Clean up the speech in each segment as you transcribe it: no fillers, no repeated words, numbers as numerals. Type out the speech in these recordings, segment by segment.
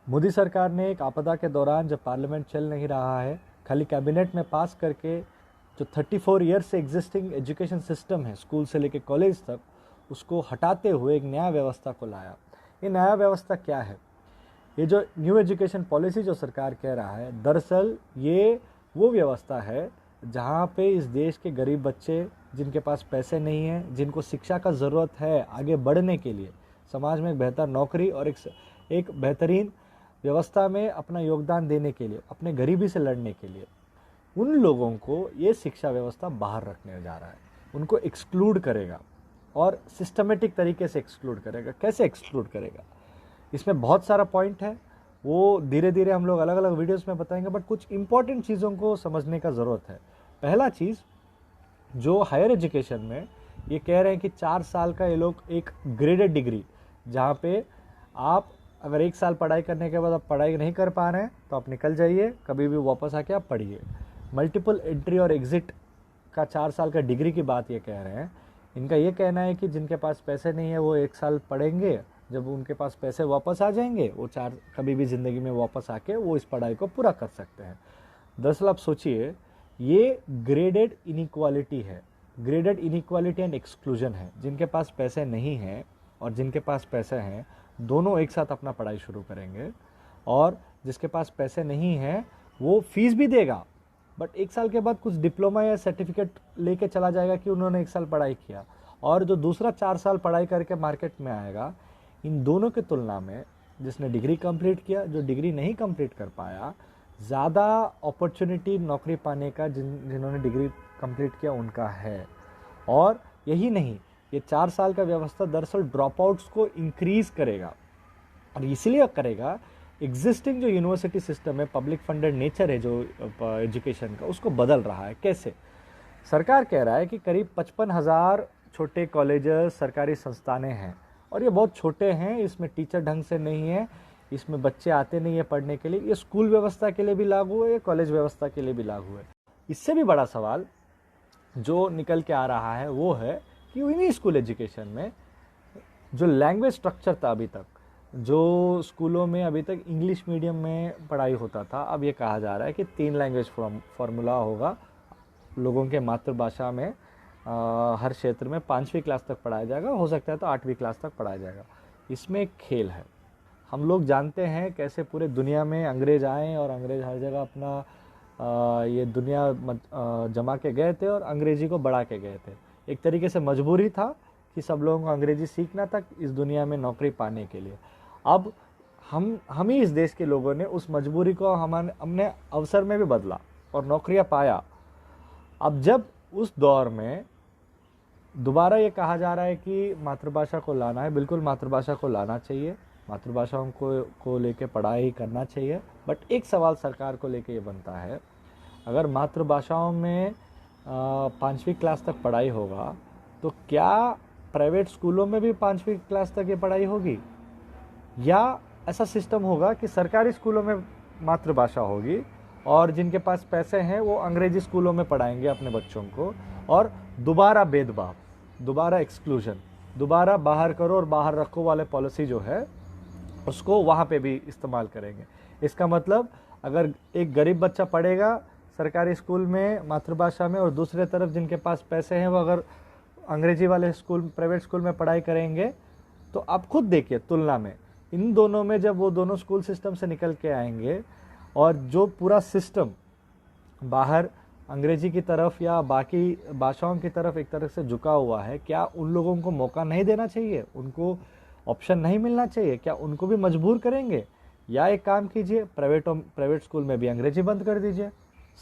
मोदी सरकार ने एक आपदा के दौरान जब पार्लियामेंट चल नहीं रहा है, खाली कैबिनेट में पास करके जो 34 ईयर से एग्जिस्टिंग एजुकेशन सिस्टम है स्कूल से लेकर कॉलेज तक, उसको हटाते हुए एक नया व्यवस्था को लाया। ये नया व्यवस्था क्या है? ये जो न्यू एजुकेशन पॉलिसी जो सरकार कह रहा है, दरअसल ये वो व्यवस्था है जहाँ पे इस देश के गरीब बच्चे जिनके पास पैसे नहीं हैं, जिनको शिक्षा का ज़रूरत है आगे बढ़ने के लिए, समाज में एक बेहतर नौकरी और एक बेहतरीन व्यवस्था में अपना योगदान देने के लिए, अपने गरीबी से लड़ने के लिए, उन लोगों को ये शिक्षा व्यवस्था बाहर रखने जा रहा है। उनको एक्सक्लूड करेगा और सिस्टमेटिक तरीके से एक्सक्लूड करेगा। कैसे एक्सक्लूड करेगा? इसमें बहुत सारा पॉइंट है, वो धीरे धीरे हम लोग अलग अलग वीडियोस में बताएंगे, बट कुछ इंपॉर्टेंट चीज़ों को समझने का ज़रूरत है। पहला चीज़, जो हायर एजुकेशन में ये कह रहे हैं कि 4 साल का ये लोग एक ग्रेडेड डिग्री, जहाँ पे आप अगर 1 साल पढ़ाई करने के बाद आप पढ़ाई नहीं कर पा रहे हैं तो आप निकल जाइए, कभी भी वापस आके आप पढ़िए। मल्टीपल एंट्री और एग्ज़िट का 4 साल का डिग्री की बात ये कह रहे हैं। इनका ये कहना है कि जिनके पास पैसे नहीं है वो 1 साल पढ़ेंगे, जब उनके पास पैसे वापस आ जाएंगे वो कभी भी ज़िंदगी में वापस आके वो इस पढ़ाई को पूरा कर सकते हैं। दरअसल आप सोचिए, ये ग्रेडेड इनइक्वालिटी है, ग्रेडेड इनइक्वालिटी एंड एक्सक्लूजन है। जिनके पास पैसे नहीं हैं और जिनके पास पैसे हैं, दोनों एक साथ अपना पढ़ाई शुरू करेंगे, और जिसके पास पैसे नहीं हैं वो फीस भी देगा, बट 1 साल के बाद कुछ डिप्लोमा या सर्टिफिकेट लेके चला जाएगा कि उन्होंने 1 साल पढ़ाई किया, और जो दूसरा 4 साल पढ़ाई करके मार्केट में आएगा, इन दोनों की तुलना में जिसने डिग्री कंप्लीट किया, जो डिग्री नहीं कंप्लीट कर पाया, ज़्यादा अपॉर्चुनिटी नौकरी पाने का जिन्होंने डिग्री कंप्लीट किया उनका है। और यही नहीं, ये 4 साल का व्यवस्था दरअसल ड्रॉप आउट्स को इंक्रीज़ करेगा, और इसलिए करेगा एग्जिस्टिंग जो यूनिवर्सिटी सिस्टम है, पब्लिक फंडेड नेचर है जो एजुकेशन का, उसको बदल रहा है। कैसे? सरकार कह रहा है कि करीब 55,000 छोटे कॉलेजेस, सरकारी संस्थानें हैं, और ये बहुत छोटे हैं, इसमें टीचर ढंग से नहीं है, इसमें बच्चे आते नहीं है पढ़ने के लिए। ये स्कूल व्यवस्था के लिए भी लागू है, कॉलेज व्यवस्था के लिए भी लागू है। इससे भी बड़ा सवाल जो निकल के आ रहा है वो है कि इन्हीं स्कूल एजुकेशन में जो लैंग्वेज स्ट्रक्चर था अभी तक, जो स्कूलों में अभी तक इंग्लिश मीडियम में पढ़ाई होता था, अब ये कहा जा रहा है कि 3 लैंग्वेज फार्मूला होगा लोगों के मातृभाषा में। हर क्षेत्र में 5वीं क्लास तक पढ़ाया जाएगा, हो सकता है तो 8वीं क्लास तक पढ़ाया जाएगा। इसमें एक खेल है। हम लोग जानते हैं कैसे पूरे दुनिया में अंग्रेज आए और अंग्रेज हर जगह अपना ये दुनिया जमा के गए थे और अंग्रेजी को बढ़ा के गए थे। एक तरीके से मजबूरी था कि सब लोगों को अंग्रेजी सीखना था इस दुनिया में नौकरी पाने के लिए। अब हम ही इस देश के लोगों ने उस मजबूरी को हमने अवसर में भी बदला और नौकरियां पाया। अब जब उस दौर में दोबारा ये कहा जा रहा है कि मातृभाषा को लाना है, बिल्कुल मातृभाषा को लाना चाहिए, मातृभाषाओं को लेके पढ़ाई करना चाहिए, बट एक सवाल सरकार को लेके ये बनता है, अगर मातृभाषाओं में 5वीं क्लास तक पढ़ाई होगा तो क्या प्राइवेट स्कूलों में भी 5वीं क्लास तक ये पढ़ाई होगी, या ऐसा सिस्टम होगा कि सरकारी स्कूलों में मातृभाषा होगी और जिनके पास पैसे हैं वो अंग्रेजी स्कूलों में पढ़ाएंगे अपने बच्चों को, और दोबारा भेदभाव, दोबारा एक्सक्लूजन, दोबारा बाहर करो और बाहर रखो वाले पॉलिसी जो है उसको वहाँ पे भी इस्तेमाल करेंगे। इसका मतलब अगर एक गरीब बच्चा पढ़ेगा सरकारी स्कूल में मातृभाषा में, और दूसरे तरफ जिनके पास पैसे हैं वो अगर अंग्रेजी वाले स्कूल, प्राइवेट स्कूल में पढ़ाई करेंगे, तो आप खुद देखिए तुलना में इन दोनों में, जब वो दोनों स्कूल सिस्टम से निकल के आएंगे और जो पूरा सिस्टम बाहर अंग्रेजी की तरफ या बाकी भाषाओं की तरफ एक तरह से झुका हुआ है, क्या उन लोगों को मौका नहीं देना चाहिए? उनको ऑप्शन नहीं मिलना चाहिए? क्या उनको भी मजबूर करेंगे? या एक काम कीजिए, प्राइवेट स्कूल में भी अंग्रेजी बंद कर दीजिए,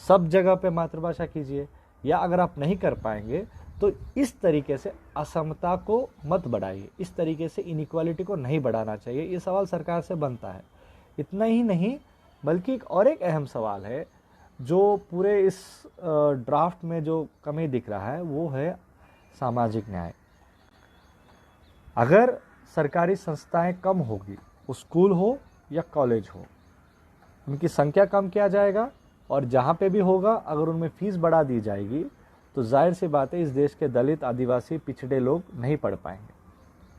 सब जगह पे मातृभाषा कीजिए। या अगर आप नहीं कर पाएंगे तो इस तरीके से असमता को मत बढ़ाइए, इस तरीके से इनइक्वालिटी को नहीं बढ़ाना चाहिए। ये सवाल सरकार से बनता है। इतना ही नहीं, बल्कि एक अहम सवाल है जो पूरे इस ड्राफ्ट में जो कमी दिख रहा है वो है सामाजिक न्याय। अगर सरकारी संस्थाएं कम होगी, वो स्कूल हो या कॉलेज हो, उनकी संख्या कम किया जाएगा, और जहाँ पे भी होगा अगर उनमें फीस बढ़ा दी जाएगी तो जाहिर सी बात है इस देश के दलित, आदिवासी, पिछड़े लोग नहीं पढ़ पाएंगे।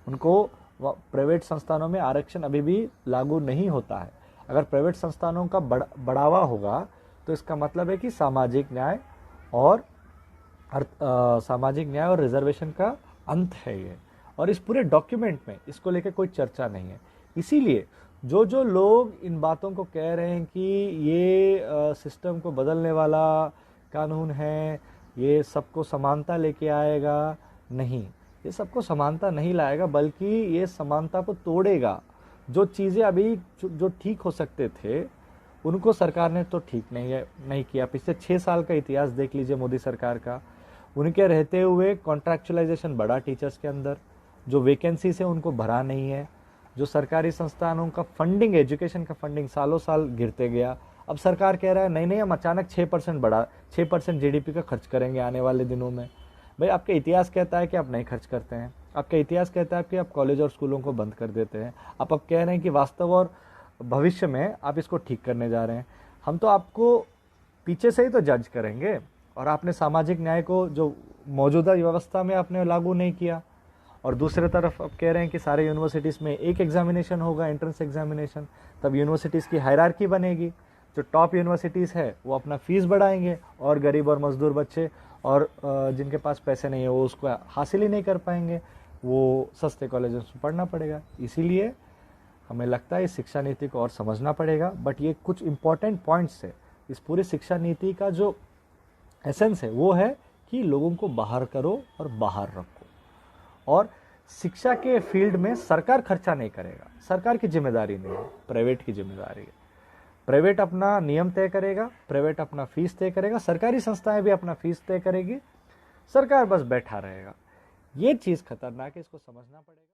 उनको प्राइवेट संस्थानों में आरक्षण अभी भी लागू नहीं होता है। अगर प्राइवेट संस्थानों का बढ़ावा होगा तो इसका मतलब है कि सामाजिक न्याय और सामाजिक न्याय और रिजर्वेशन का अंत है ये। और इस पूरे डॉक्यूमेंट में इसको लेकर कोई चर्चा नहीं है। इसीलिए जो जो लोग इन बातों को कह रहे हैं कि ये सिस्टम को बदलने वाला कानून है, ये सबको समानता लेके आएगा, नहीं, ये सबको समानता नहीं लाएगा, बल्कि ये समानता को तोड़ेगा। जो चीज़ें अभी जो ठीक हो सकते थे उनको सरकार ने तो ठीक नहीं किया। पिछले 6 साल का इतिहास देख लीजिए मोदी सरकार का। उनके रहते हुए कॉन्ट्रैक्चुअलाइजेशन बढ़ा टीचर्स के अंदर, जो वैकेंसीज है उनको भरा नहीं है, जो सरकारी संस्थानों का फंडिंग, एजुकेशन का फंडिंग सालों साल गिरते गया। अब सरकार कह रहा है नहीं हम अचानक 6% जीडीपी का खर्च करेंगे आने वाले दिनों में। भाई आपका इतिहास कहता है कि आप नहीं खर्च करते हैं, आपका इतिहास कहता है कि आप कॉलेज और स्कूलों को बंद कर देते हैं। आप अब कह रहे हैं कि वास्तव और भविष्य में आप इसको ठीक करने जा रहे हैं। हम तो आपको पीछे से ही तो जज करेंगे। और आपने सामाजिक न्याय को जो मौजूदा व्यवस्था में आपने लागू नहीं किया, और दूसरे तरफ अब कह रहे हैं कि सारे यूनिवर्सिटीज़ में एक एग्जामिनेशन होगा, एंट्रेंस एग्जामिनेशन। तब यूनिवर्सिटीज़ की हायरार्की बनेगी। जो टॉप यूनिवर्सिटीज़ है वो अपना फीस बढ़ाएंगे और गरीब और मजदूर बच्चे और जिनके पास पैसे नहीं है वो उसको हासिल ही नहीं कर पाएंगे, वो सस्ते कॉलेजों में पढ़ना पड़ेगा। इसीलिए हमें लगता है इस शिक्षा नीति को और समझना पड़ेगा। बट ये कुछ इंपॉर्टेंट पॉइंट्स है इस पूरी शिक्षा नीति का। जो एसेंस है वो है कि लोगों को बाहर करो और बाहर रखो। और शिक्षा के फील्ड में सरकार खर्चा नहीं करेगा, सरकार की जिम्मेदारी नहीं है, प्राइवेट की जिम्मेदारी है। प्राइवेट अपना नियम तय करेगा, प्राइवेट अपना फीस तय करेगा, सरकारी संस्थाएं भी अपना फीस तय करेगी, सरकार बस बैठा रहेगा। ये चीज़ खतरनाक है, इसको समझना पड़ेगा।